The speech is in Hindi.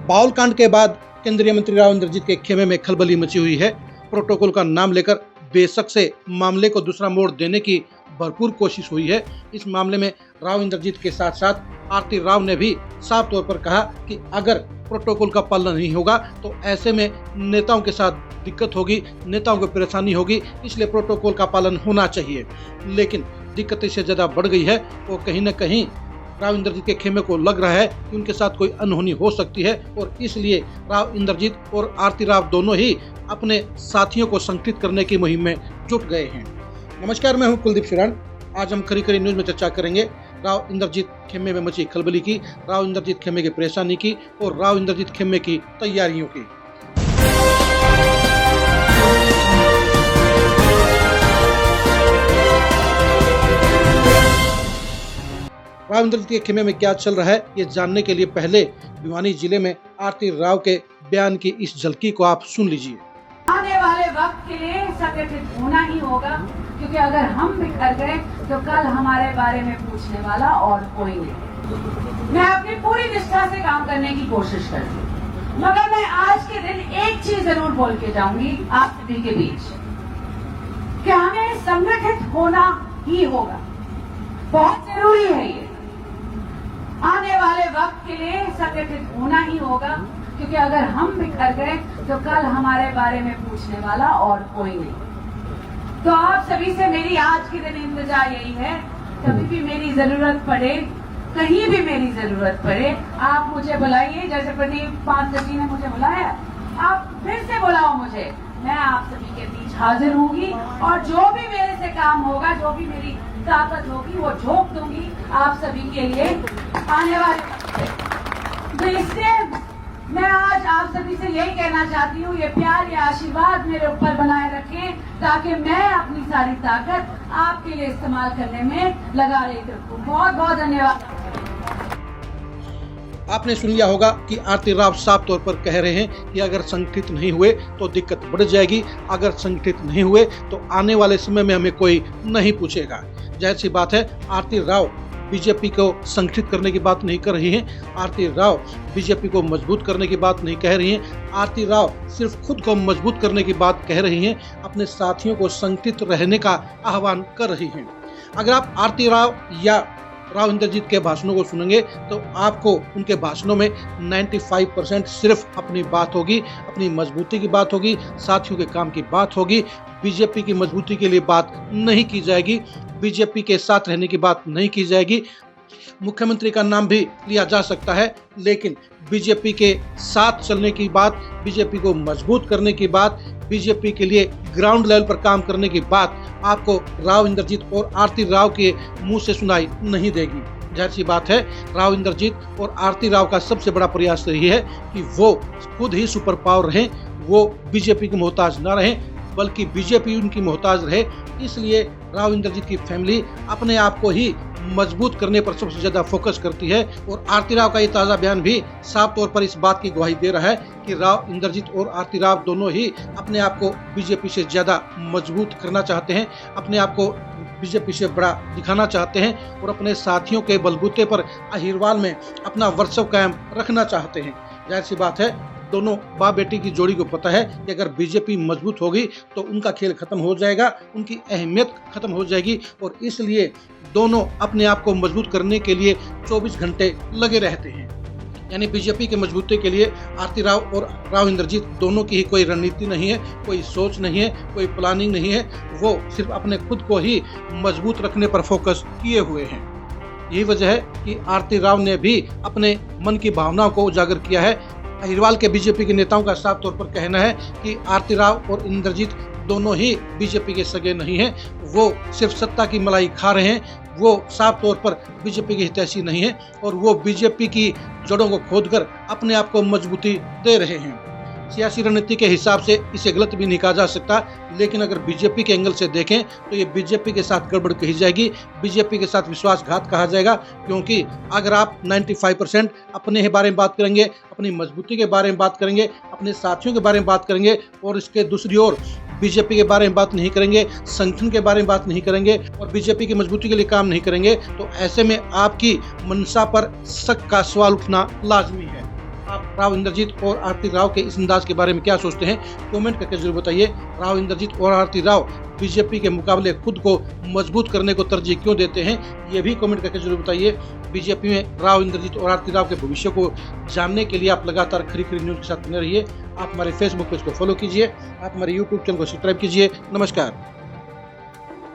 बाउल कांड के बाद केंद्रीय मंत्री राव इंद्रजीत के खेमे में खलबली मची हुई है। प्रोटोकॉल का नाम लेकर बेशक से मामले को दूसरा मोड़ देने की भरपूर कोशिश हुई है। इस मामले में राव इंद्रजीत के साथ साथ आरती राव ने भी साफ तौर पर कहा कि अगर प्रोटोकॉल का पालन नहीं होगा तो ऐसे में नेताओं के साथ दिक्कत होगी, नेताओं को परेशानी होगी, इसलिए प्रोटोकॉल का पालन होना चाहिए। लेकिन दिक्कत इससे ज़्यादा बढ़ गई है और कहीं न कहीं राव इंद्रजीत के खेमे को लग रहा है कि उनके साथ कोई अनहोनी हो सकती है और इसलिए राव इंद्रजीत और आरती राव दोनों ही अपने साथियों को संगठित करने की मुहिम में जुट गए हैं। नमस्कार, मैं हूं कुलदीप शिरान। आज हम खरी खरी न्यूज में चर्चा करेंगे राव इंद्रजीत खेमे में मची खलबली की, राव इंद्रजीत खेमे की परेशानी की और राव इंद्रजीत खेमे की तैयारियों की। राव इंद्रजीत के खेमे में क्या चल रहा है, ये जानने के लिए पहले भिवानी जिले में आरती राव के बयान की इस झलकी को आप सुन लीजिए। आने वाले वक्त के लिए संगठित होना ही होगा, क्योंकि अगर हम बिखर गए तो कल हमारे बारे में पूछने वाला और कोई नहीं। मैं अपनी पूरी निष्ठा से काम करने की कोशिश करती हूँ, मगर मैं आज के दिन एक चीज जरूर बोल के जाऊंगी आप सभी के बीच कि हमें संगठित होना ही होगा। बहुत जरूरी है ये। आने वाले वक्त के लिए संगठित होना ही होगा, क्योंकि अगर हम बिखर गए तो कल हमारे बारे में पूछने वाला और कोई नहीं। तो आप सभी से मेरी आज के दिन इंतजा यही है, कभी भी मेरी जरूरत पड़े, कहीं भी मेरी जरूरत पड़े, आप मुझे बुलाइए। जैसे प्रदीप पांच जी ने मुझे बुलाया, आप फिर से बुलाओ मुझे, मैं आप सभी के बीच हाजिर होंगी और जो भी मेरे से काम होगा, जो भी मेरी ताकत होगी, वो झोंक दूंगी आप सभी के लिए आने वाले। तो इसलिए मैं आज आप सभी से यही कहना चाहती हूँ, ये प्यार, ये आशीर्वाद मेरे ऊपर बनाए रखें ताकि मैं अपनी सारी ताकत आपके लिए इस्तेमाल करने में लगा रही हूँ। बहुत बहुत धन्यवाद। आपने सुन लिया होगा कि आरती राव साफ तौर पर कह रहे हैं कि अगर संगठित नहीं हुए तो दिक्कत बढ़ जाएगी, अगर संगठित नहीं हुए तो आने वाले समय में हमें कोई नहीं पूछेगा। जाहिर सी बात है, आरती राव बीजेपी को संगठित करने की बात नहीं कर रही हैं। आरती राव बीजेपी को मजबूत करने की बात नहीं कह रही हैं। आरती राव सिर्फ खुद को मजबूत करने की बात कह रही हैं, अपने साथियों को संगठित रहने का आह्वान कर रही हैं। अगर आप आरती राव या राव इंद्रजीत के भाषणों को सुनेंगे तो आपको उनके भाषणों में 95% सिर्फ अपनी बात होगी, अपनी मजबूती की बात होगी, साथियों के काम की बात होगी। बीजेपी की मजबूती के लिए बात नहीं की जाएगी, बीजेपी के साथ रहने की बात नहीं की जाएगी। मुख्यमंत्री का नाम भी लिया जा सकता है, लेकिन बीजेपी के साथ चलने की बात, बीजेपी को मजबूत करने की बात, बीजेपी के लिए ग्राउंड लेवल पर काम करने की बात आपको राव इंद्रजीत और आरती राव के मुंह से सुनाई नहीं देगी। जाहिर सी बात है, राव इंद्रजीत और आरती राव का सबसे बड़ा प्रयास यही है कि वो खुद ही सुपर पावर रहें, वो बीजेपी के मोहताज ना रहें, बल्कि बीजेपी उनकी मोहताज रहे। इसलिए राव इंद्रजीत की फैमिली अपने आप को ही मजबूत करने पर सबसे ज्यादा फोकस करती है और आरती राव का ये ताज़ा बयान भी साफ तौर पर इस बात की गवाही दे रहा है कि राव इंद्रजीत और आरती राव दोनों ही अपने आप को बीजेपी से ज्यादा मजबूत करना चाहते हैं, अपने आप को बीजेपी से बड़ा दिखाना चाहते हैं और अपने साथियों के बलबूते पर अहिरवाल में अपना वर्चस्व कायम रखना चाहते हैं। जाहिर सी बात है, दोनों बाप बेटी की जोड़ी को पता है कि अगर बीजेपी मजबूत होगी तो उनका खेल खत्म हो जाएगा, उनकी अहमियत खत्म हो जाएगी और इसलिए दोनों अपने आप को मजबूत करने के लिए 24 घंटे लगे रहते हैं। यानी बीजेपी के मजबूती के लिए आरती राव और राव इंद्रजीत दोनों की ही कोई रणनीति नहीं है, कोई सोच नहीं है, कोई प्लानिंग नहीं है, वो सिर्फ अपने खुद को ही मजबूत रखने पर फोकस किए हुए हैं। यही वजह है कि आरती राव ने भी अपने मन की भावनाओं को उजागर किया है। अहिरवाल के बीजेपी के नेताओं का साफ तौर पर कहना है कि आरती राव और इंद्रजीत दोनों ही बीजेपी के सगे नहीं हैं, वो सिर्फ सत्ता की मलाई खा रहे हैं, वो साफ तौर पर बीजेपी के हितैषी नहीं है और वो बीजेपी की जड़ों को खोदकर अपने आप को मजबूती दे रहे हैं। सियासी रणनीति के हिसाब से इसे गलत भी नहीं कहा जा सकता, लेकिन अगर बीजेपी के एंगल से देखें तो ये बीजेपी के साथ गड़बड़ कही जाएगी, बीजेपी के साथ विश्वासघात कहा जाएगा। क्योंकि अगर आप 95% अपने बारे में बात करेंगे, अपनी मजबूती के बारे में बात करेंगे, अपने साथियों के बारे में बात करेंगे और इसके दूसरी ओर बीजेपी के बारे में बात नहीं करेंगे, संगठन के बारे में बात नहीं करेंगे और बीजेपी की मजबूती के लिए काम नहीं करेंगे, तो ऐसे में आपकी मंशा पर शक का सवाल उठना लाजमी है। आप राव इंद्रजीत और आरती राव के इस अंदाज के बारे में क्या सोचते हैं, कमेंट करके जरूर बताइए। राव इंद्रजीत और आरती राव बीजेपी के मुकाबले खुद को मजबूत करने को तरजीह क्यों देते हैं, ये भी कमेंट करके जरूर बताइए। बीजेपी में राव इंद्रजीत और आरती राव के भविष्य को जानने के लिए आप लगातार खरी खरी न्यूज के साथ बने रहिए। आप हमारे फेसबुक पेज को फॉलो कीजिए, आप हमारे यूट्यूब चैनल को सब्सक्राइब कीजिए। नमस्कार।